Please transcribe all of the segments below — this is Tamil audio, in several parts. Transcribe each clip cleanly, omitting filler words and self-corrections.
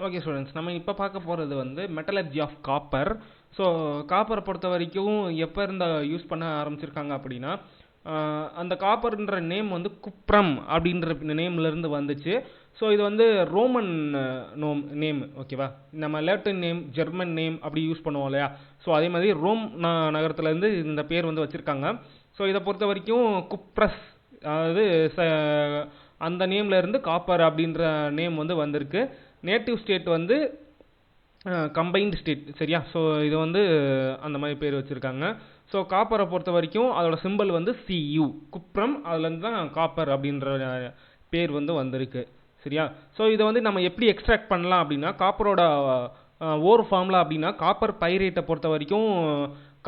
ஓகே ஸ்டூடெண்ட்ஸ், நம்ம இப்போ பார்க்க போகிறது வந்து மெட்டலர்ஜி ஆஃப் காப்பர். ஸோ காப்பரை பொறுத்த வரைக்கும் எப்போ இருந்த யூஸ் பண்ண ஆரம்பிச்சிருக்காங்க அப்படின்னா, அந்த காப்பர்ன்ற நேம் வந்து குப்ரம் அப்படின்ற நேம்லேருந்து வந்துச்சு. ஸோ இது வந்து ரோமன் நேம், ஓகேவா? நம்ம லேட்டின் நேம், ஜெர்மன் நேம் அப்படி யூஸ் பண்ணுவோம் இல்லையா? ஸோ அதே மாதிரி ரோம் நகரத்துலேருந்து இந்த பேர் வந்து வச்சுருக்காங்க. ஸோ இதை பொறுத்த வரைக்கும் குப்ரஸ், அதாவது அந்த நேம்லேருந்து காப்பர் அப்படின்ற நேம் வந்து வந்திருக்கு. நேட்டிவ் ஸ்டேட் வந்து கம்பைன்டு ஸ்டேட், சரியா? ஸோ இது வந்து அந்த மாதிரி பேர் வச்சுருக்காங்க. ஸோ காப்பரை பொறுத்த வரைக்கும் அதோட சிம்பிள் வந்து CU, குப்ரம். அதுலேருந்து தான் காப்பர் அப்படின்ற பேர் வந்து வந்திருக்கு, சரியா? ஸோ இதை வந்து நம்ம எப்படி எக்ஸ்ட்ராக்ட் பண்ணலாம் அப்படின்னா, காப்பரோட ஓர் ஃபார்முலா அப்படின்னா காப்பர் பைரேட்டை பொறுத்த வரைக்கும்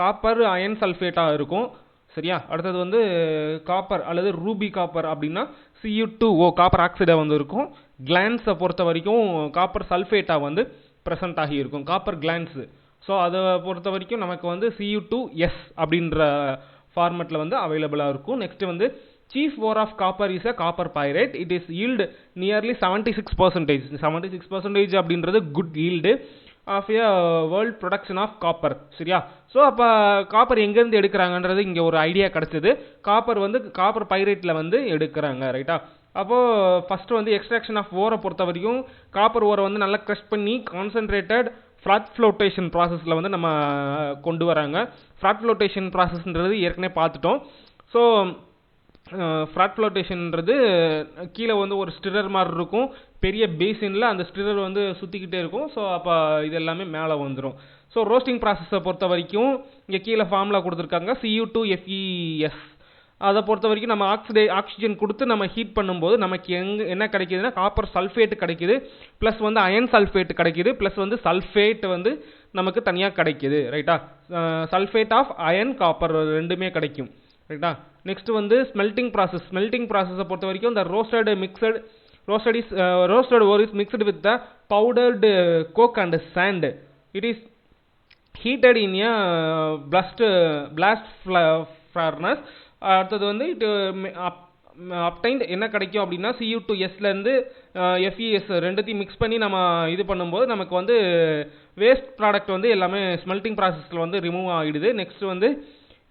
காப்பர் அயன் சல்ஃபேட்டாக இருக்கும், சரியா? அடுத்தது வந்து காப்பர் அல்லது ரூபி காப்பர் அப்படின்னா Cu2O காப்பர் ஆக்சைடாக வந்து இருக்கும். கிளான்ஸை பொறுத்த வரைக்கும் காப்பர் சல்ஃபேட்டாக வந்து ப்ரெசென்ட் ஆகியிருக்கும், காப்பர் கிளான்ஸு. ஸோ அதை பொறுத்த வரைக்கும் நமக்கு வந்து Cu2S அப்படின்ற ஃபார்மெட்டில் வந்து அவைலபிளாக இருக்கும். நெக்ஸ்ட் வந்து chief ore of copper is a copper pyrite. It is yield nearly 76%. 76% அப்படின்றது good yield of a world production of copper, சரியா? ஸோ அப்போ காப்பர் எங்கேருந்து எடுக்கிறாங்கன்றது இங்கே ஒரு ஐடியா கிடச்சிது. காப்பர் வந்து காப்பர் பைரேட்டில் வந்து எடுக்கிறாங்க, ரைட்டா? அப்போது ஃபஸ்ட்டு வந்து எக்ஸ்ட்ராக்ஷன் ஆஃப் ஓரை பொறுத்த வரைக்கும் காப்பர் ஓரை வந்து நல்லா க்ரஷ் பண்ணி கான்சன்ட்ரேட்டட் ஃப்ளாட் ஃப்ளோட்டேஷன் ப்ராசஸில் வந்து நம்ம கொண்டு வராங்க. ஃப்ளாட் ஃப்ளோட்டேஷன் ப்ராசஸ்ன்றது ஏற்கனவே பார்த்துட்டோம். ஸோ ஃப்ளாட் ஃப்ளோட்டேஷன்ன்றது கீழே வந்து ஒரு ஸ்டிரர் மாதிரி இருக்கும், பெரிய பேசினில் அந்த ஸ்டிரர் வந்து சுற்றிக்கிட்டே இருக்கும். ஸோ அப்போ இது எல்லாமே மேலே வந்துடும். ஸோ ரோஸ்டிங் ப்ராசஸை பொறுத்த வரைக்கும் இங்கே கீழே ஃபார்முலா கொடுத்துருக்காங்க, Cu2FeS. அதை பொறுத்த வரைக்கும் நம்ம ஆக்சிஜன் கொடுத்து நம்ம ஹீட் பண்ணும்போது நமக்கு என்ன கிடைக்கிதுன்னா காப்பர் சல்ஃபேட் கிடைக்கிது, ப்ளஸ் வந்து அயன் சல்ஃபேட் கிடைக்கிது, ப்ளஸ் வந்து சல்ஃபேட் வந்து நமக்கு தனியாக கிடைக்கிது, ரைட்டா? சல்ஃபேட் ஆஃப் அயன் காப்பர் ரெண்டுமே கிடைக்கும், ரைட்டா? நெக்ஸ்ட் வந்து ஸ்மெல்டிங் ப்ராசஸ். ஸ்மெல்டிங் ப்ராசஸை பொறுத்த வரைக்கும் இந்த roasted ore is mixed with the powdered coke and sand. It is heated in a blast furnace. அடுத்தது வந்து இட் அப்டைன்ட் என்ன கிடைக்கும் அப்படின்னா Cu2Sலேருந்து FeS ரெண்டுத்தையும் மிக்ஸ் பண்ணி நம்ம இது பண்ணும்போது நமக்கு வந்து வேஸ்ட் ப்ராடக்ட் வந்து எல்லாமே ஸ்மெல்டிங் ப்ராசஸில் வந்து ரிமூவ் ஆகிடுது. நெக்ஸ்ட் வந்து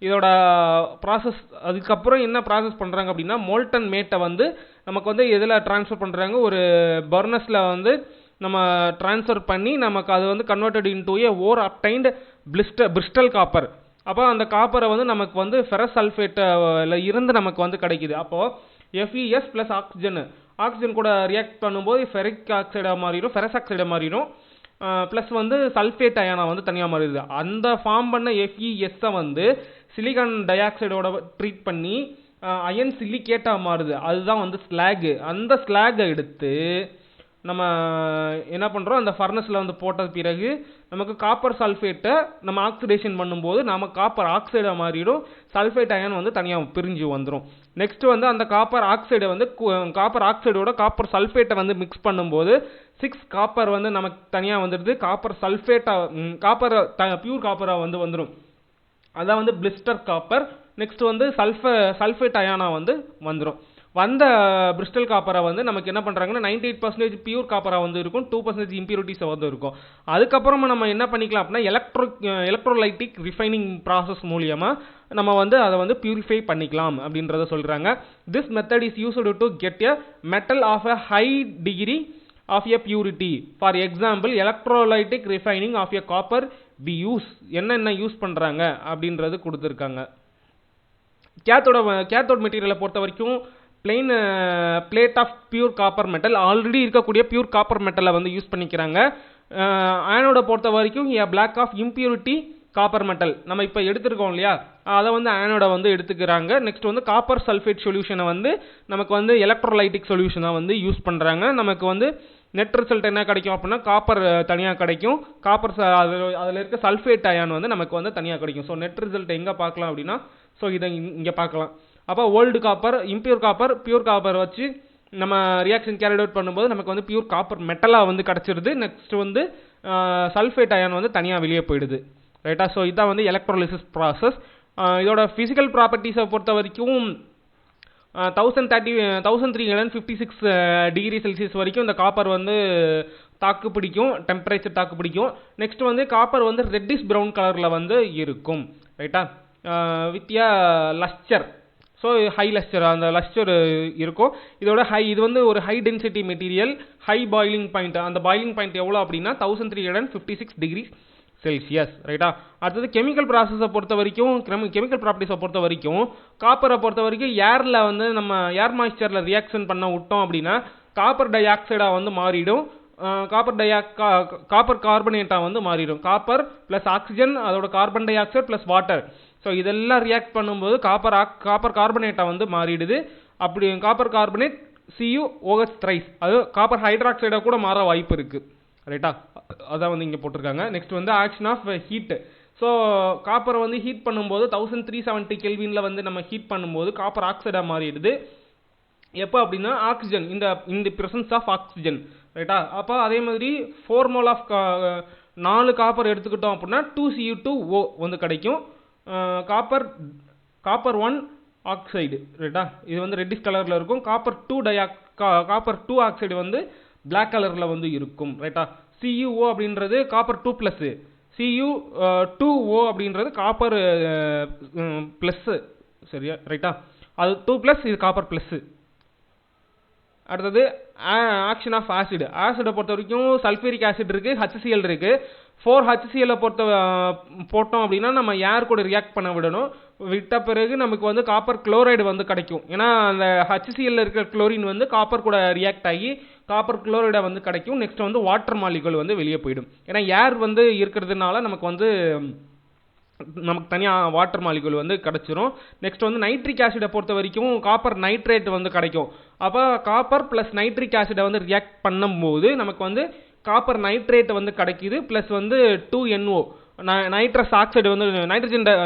இதோட ப்ராசஸ், அதுக்கப்புறம் என்ன ப்ராசஸ் பண்ணுறாங்க அப்படின்னா மோல்டன் மேட்டை வந்து நமக்கு வந்து எதில் ட்ரான்ஸ்ஃபர் பண்ணுறாங்க, ஒரு பர்னஸில் வந்து நம்ம ட்ரான்ஸ்ஃபர் பண்ணி நமக்கு அது வந்து கன்வெர்டட் இன்டு ஏ ஓர் அப்டைன்டு பிரிஸ்டல் காப்பர். அப்போ அந்த காப்பரை வந்து நமக்கு வந்து ஃபெரஸ் சல்ஃபேட்டில் இருந்து நமக்கு வந்து கிடைக்கிது. அப்போது FeS ப்ளஸ் ஆக்சிஜன் கூட ரியாக்ட் பண்ணும்போது ஃபெரிக் ஆக்சைடாக மாறிடும், ஃபெரஸ் ஆக்சைடாக மாறிடும், ப்ளஸ் வந்து சல்ஃபேட் அயனாக வந்து தனியாக மாறிடுது. அந்த ஃபார்ம் பண்ண FeSஐ வந்து சிலிகான் டை ஆக்சைடோட ட்ரீட் பண்ணி அயன் சிலிகேட்டாக மாறுது, அதுதான் வந்து ஸ்லாகு. அந்த ஸ்லாகை எடுத்து நம்ம என்ன பண்ணுறோம், அந்த ஃபர்னஸில் வந்து போட்ட பிறகு நமக்கு காப்பர் சல்ஃபேட்டை நம்ம ஆக்சிடேஷன் பண்ணும்போது நம்ம காப்பர் ஆக்சைடாக மாறிடும், சல்ஃபேட் அயன் வந்து தனியாக பிரிஞ்சு வந்துடும். நெக்ஸ்ட் வந்து அந்த காப்பர் ஆக்சைடை வந்து காப்பர் ஆக்சைடோட காப்பர் சல்ஃபேட்டை வந்து மிக்ஸ் பண்ணும்போது 6 காப்பர் வந்து நமக்கு தனியாக வந்துடுது. காப்பர் சல்ஃபேட்டாக காப்பர் பியூர் காப்பராக வந்து வந்துடும், அதான் வந்து பிளிஸ்டர் காப்பர். நெக்ஸ்ட் வந்து சல்ஃபேட் அயானாக வந்து வந்துடும். வந்த பிரிஸ்டல் காப்பரை வந்து நமக்கு என்ன பண்ணுறாங்கன்னா 98% பியூர் காப்பராக வந்து இருக்கும், 2% இம்பியூரிட்டிஸை வந்து இருக்கும். அதுக்கப்புறமா நம்ம என்ன பண்ணிக்கலாம் அப்படின்னா எலக்ட்ரோலைட்டிக் ரிஃபைனிங் ப்ராசஸ் மூலியமாக நம்ம வந்து அதை வந்து பியூரிஃபை பண்ணிக்கலாம் அப்படின்றத சொல்கிறாங்க. This method is used to get a metal of a high degree of a purity. For example electrolytic refining of a copper we use. என்னென்ன யூஸ் பண்ணுறாங்க அப்படின்றது கொடுத்துருக்காங்க. கேத்தோட் மெட்டீரியலை பொறுத்த வரைக்கும் plain plate of pure copper metal, already இருக்கக்கூடிய பியூர் காப்பர் மெட்டலை வந்து யூஸ் பண்ணிக்கிறாங்க. ஆனோட பொறுத்த வரைக்கும் block of impurity copper metal நம்ம இப்போ எடுத்துருக்கோம் இல்லையா, அதை வந்து ஆனோட வந்து எடுத்துக்கிறாங்க. நெக்ஸ்ட் வந்து காப்பர் சல்ஃபேட் சொல்யூஷனை வந்து நமக்கு வந்து எலக்ட்ரோலைட்டிக் சொல்யூஷனாக வந்து யூஸ் பண்ணுறாங்க. நமக்கு வந்து நெட் ரிசல்ட் என்ன கிடைக்கும் அப்படின்னா காப்பர் தனியாக கிடைக்கும், காப்பர் அதில் இருக்க சல்ஃபேட் அயான் வந்து நமக்கு வந்து தனியாக கிடைக்கும். ஸோ நெட் ரிசல்ட் எங்கே பார்க்கலாம் அப்படின்னா, ஸோ இதை இங்கே பார்க்கலாம். அப்போ old copper, impure copper, pure copper வச்சு நம்ம ரியாக்ஷன் கேரிட் அவுட் பண்ணும்போது நமக்கு வந்து பியூர் காப்பர் மெட்டலாக வந்து கிடச்சிருது. நெக்ஸ்ட் வந்து சல்ஃபேட் அயான் வந்து தனியாக வெளியே போயிடுது, ரைட்டா? ஸோ இதான் வந்து எலக்ட்ரோலிசிஸ் ப்ராசஸ். இதோட ஃபிசிக்கல் ப்ராப்பர்ட்டிஸை பொறுத்த வரைக்கும் 1356 டிகிரி செல்சியஸ் வரைக்கும் இந்த காப்பர் வந்து தாக்கு பிடிக்கும், டெம்பரேச்சர் தாக்கு பிடிக்கும். நெக்ஸ்ட் வந்து காப்பர் வந்து ரெட்டிஷ் ப்ரௌன் கலரில் வந்து இருக்கும், ரைட்டா. With a lustre, so high lustre, அந்த லஸ்டர் இருக்கும். இதோட இது வந்து ஒரு high density material, high boiling point. அந்த பாயிலிங் பாயிண்ட் எவ்வளோ அப்படின்னா 1356 டிகிரி செல்சியஸ், ரைட்டா. அடுத்தது கெமிக்கல் ப்ராசஸை பொறுத்த வரைக்கும், கெமிக்கல் ப்ராப்பர்ட்டிஸை பொறுத்த வரைக்கும், காப்பரை பொறுத்த வரைக்கும் ஏரில் வந்து நம்ம ஏர் மாய்ஸ்சரில் ரியாக்ஷன் பண்ண விட்டோம் அப்படின்னா காப்பர் டை ஆக்சைடாக வந்து மாறிடும். காப்பர் கார்பனேட்டாக வந்து மாறிடும். காப்பர் ப்ளஸ் ஆக்சிஜன், அதோட carbon di oxide plus water, so இதெல்லாம் ரியாக்ட் பண்ணும்போது காப்பர் கார்பனேட்டாக வந்து மாறிடுது. அப்படி காப்பர் கார்பனேட் CuOH த்ரைஸ், அது காப்பர் ஹைட்ராக்சைடாக கூட மாற வாய்ப்பு இருக்குது, ரைட்டா. அதான் வந்து இங்கே போட்டிருக்காங்க. நெக்ஸ்ட் வந்து ஆக்ஷன் ஆஃப் ஹீட். ஸோ காப்பரை வந்து ஹீட் பண்ணும்போது 1370 கெல்வினில் வந்து நம்ம ஹீட் பண்ணும்போது காப்பர் ஆக்சைடாக மாறிடுது. எப்போ அப்படின்னா ஆக்சிஜன், இந்த பிரசன்ஸ் ஆஃப் ஆக்சிஜன், ரைட்டா. அப்போ அதே மாதிரி 4 மோல் ஆஃப் 4 காப்பர் எடுத்துக்கிட்டோம் அப்படின்னா 2Cu2O வந்து கிடைக்கும். காப்பர் 1 ஆக்சைடு, ரைட்டா. இது வந்து ரெட்டிஷ் கலரில் இருக்கும். காப்பர் 2 ஆக்சைடு வந்து பிளாக் கலரில் வந்து இருக்கும், ரைட்டா. CuO அப்படின்றது காப்பர் 2 ப்ளஸ், Cu2O அப்படின்றது காப்பர் ப்ளஸ், சரியா, ரைட்டா. அது 2 ப்ளஸ், இது காப்பர் ப்ளஸ். அடுத்தது ஆக்ஷன் ஆஃப் ஆசிட். ஆசிடை பொறுத்த வரைக்கும் சல்ஃபூரிக் ஆசிட் இருக்குது, HCl இருக்குது. 4HCl போட்டோம் அப்படின்னா நம்ம ஏர் கூட ரியாக்ட் பண்ண விடணும். விட்ட பிறகு நமக்கு வந்து காப்பர் குளோரைடு வந்து கிடைக்கும். ஏன்னா அந்த HCl இருக்கிற குளோரின் வந்து காப்பர் கூட ரியாக்ட் ஆகி காப்பர் குளோரைடை வந்து கிடைக்கும். நெக்ஸ்ட் வந்து வாட்டர் மாலிகுல் வந்து வெளியே போயிடும். ஏன்னா ஏர் வந்து இருக்கிறதுனால நமக்கு வந்து தனியாக வாட்டர் மாலிகுல் வந்து கிடச்சிரும். நெக்ஸ்ட் வந்து நைட்ரிக் ஆசிடை பொறுத்த வரைக்கும் காப்பர் நைட்ரேட் வந்து கிடைக்கும். அப்போ காப்பர் ப்ளஸ் நைட்ரிக் ஆசிடை வந்து ரியாக்ட் பண்ணும்போது நமக்கு வந்து காப்பர் நைட்ரேட் வந்து கிடைக்குது. ப்ளஸ் வந்து 2NO நைட்ரஸ் ஆக்சைடு வந்து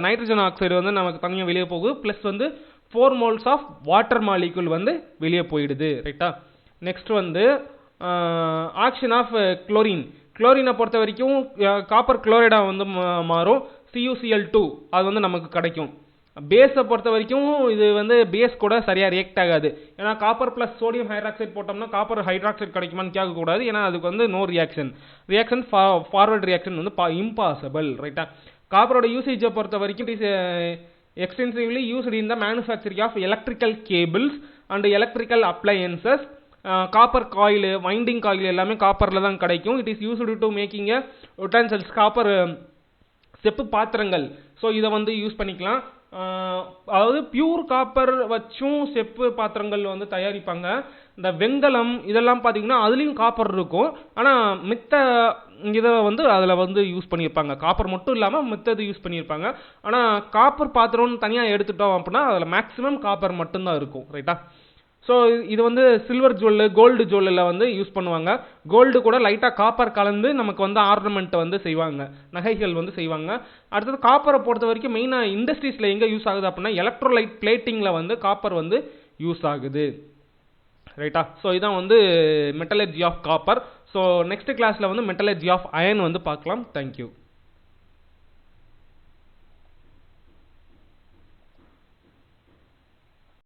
நைட்ரஜன் ஆக்சைடு வந்து நமக்கு தனியாக வெளியே போகுது. ப்ளஸ் வந்து 4 மோல்ஸ் ஆஃப் வாட்டர் மாலிகுல் வந்து வெளியே போயிடுது, ரைட்டா. நெக்ஸ்ட் வந்து ஆக்ஷன் ஆஃப் குளோரினை பொறுத்த வரைக்கும் காப்பர் குளோரைடாக வந்து மாறும். CuCl2 அது வந்து நமக்கு கிடைக்கும். பேஸை பொறுத்த வரைக்கும் இது வந்து பேஸ் கூட சரியாக ரியாக்ட் ஆகாது. ஏன்னா காப்பர் ப்ளஸ் சோடியம் ஹைட்ராக்சைடு போட்டோம்னா காப்பர் ஹைட்ராக்சைடு கிடைக்குமான்னு கேட்கக்கூடாது. ஏன்னா அதுக்கு வந்து நோ ரியாக்ஷன் ஃபார்வர்ட் ரியாக்ஷன் வந்து இம்பாசிபிள், ரைட்டா. காப்பரோட யூசேஜை பொறுத்த வரைக்கும் it is extensively used in the manufacturing of electrical cables and electrical appliances. Copper coil, winding coil எல்லாமே காப்பரில் தான் கிடைக்கும். It is used to making utensils, copper செப்பு பாத்திரங்கள். ஸோ இதை வந்து யூஸ் பண்ணிக்கலாம். அதாவது பியூர் காப்பர் வச்சும் செப்பு பாத்திரங்கள் வந்து தயாரிப்பாங்க. இந்த வெங்கலம் இதெல்லாம் பார்த்தீங்கன்னா அதுலேயும் காப்பர் இருக்கும். ஆனால் மித்த இதை வந்து அதில் வந்து யூஸ் பண்ணியிருப்பாங்க. காப்பர் மட்டும் இல்லாமல் மித்தது யூஸ் பண்ணியிருப்பாங்க. ஆனால் காப்பர் பாத்திரம்னு தனியாக எடுத்துட்டோம் அப்படின்னா அதில் மேக்ஸிமம் காப்பர் மட்டும்தான் இருக்கும், ரைட்டா. ஸோ இது வந்து சில்வர் ஜுவல்லு, கோல்டு ஜுவல்லில் வந்து யூஸ் பண்ணுவாங்க. கோல்டு கூட லைட்டாக காப்பர் கலந்து நமக்கு வந்து ஆர்னமெண்ட் வந்து செய்வாங்க, நகைகள் வந்து செய்வாங்க. அடுத்தது காப்பரை பொறுத்த வரைக்கும் மெயினாக இண்டஸ்ட்ரீஸில் எங்கே யூஸ் ஆகுது அப்படின்னா எலக்ட்ரோலைட் பிளேட்டிங்கில் வந்து காப்பர் வந்து யூஸ் ஆகுது, ரைட்டா. ஸோ இதான் வந்து metallurgy of copper. So next கிளாஸில் வந்து மெட்டலர்ஜி ஆஃப் அயன் வந்து பார்க்கலாம். தேங்க்யூ.